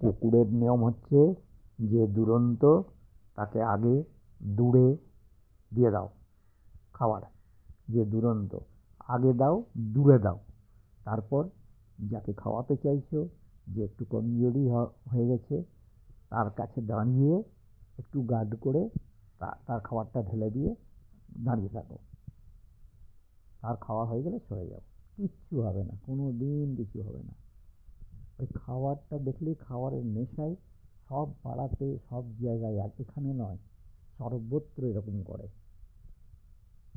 কুকুরের নিয়ম হচ্ছে যে দুরন্ত তাকে আগে দূরে দিয়ে দাও খাবার, যে দুরন্ত আগে দাও, দূরে দাও। তারপর যাকে খাওয়াতে চাইছো, যে একটু কমজোরি হয়ে গেছে, তার কাছে দাঁড়িয়ে একটু গার্ড করে তার খাবারটা ঢেলে দিয়ে দাঁড়িয়ে থাকো। তার খাওয়া হয়ে গেলে সরে যাও, কিচ্ছু হবে না, কোনো দিন কিছু হবে না। ওই খাবারটা দেখলেই খাবারের নেশায় সব পাড়াতে সব জায়গায়, আর এখানে নয়, সর্বত্র এরকম করে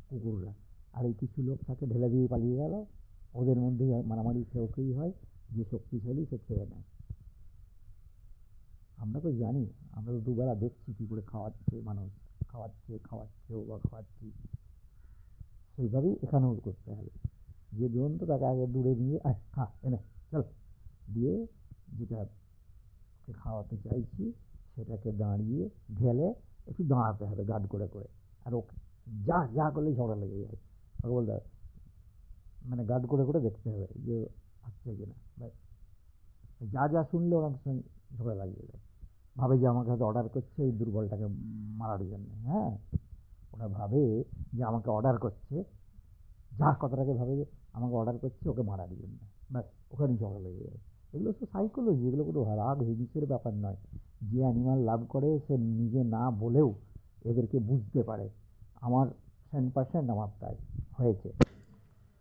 কুকুররা। আর এই কিছু লোক থাকে ঢেলে দিয়ে পালিয়ে গেল, ওদের মধ্যেই মারামারি খেয়েই হয়, যে শক্তিশালী সে খেয়ে নেয়। আমরা তো জানি, আমরা তো দুবেলা দেখছি কী করে খাওয়াচ্ছে মানুষ, খাওয়াচ্ছেও বা খাওয়াচ্ছি। সেইভাবেই এখানেও করতে হবে, যে দুরন্ত তাকে আগে দূরে নিয়ে খা এনে চল দিয়ে, যেটা খাওয়াতে চাইছি সেটাকে দাঁড়িয়ে ঢেলে একটু দাঁড়াতে হবে গার্ড করে করে। আর ওকে যা যা করলে ঝগড়া লেগে যায়, ওকে বলতে হবে, মানে গার্ড করে করে দেখতে হবে যে আসছে কিনা। যা যা শুনলে ওরা সময় ঝগড়া লাগিয়ে যায়, ভাবে যে আমাকে হয়তো অর্ডার করছে ওই দুর্বলটাকে মারার জন্য। হ্যাঁ, ওরা ভাবে যে আমাকে অর্ডার করছে, যা কথাটাকে ভাবে যে আমাকে অর্ডার করছে ওকে মারার জন্য, ব্যাস ওখানেই ঝগড়া লেগে যায়। এগুলো তো সাইকোলজি, এগুলো কোনো রাগ হিংসের ব্যাপার নয়। যে অ্যানিমাল লাভ করে সে নিজে না বলেও এদেরকে বুঝতে পারে। আমার 100% আমার তাই হয়েছে।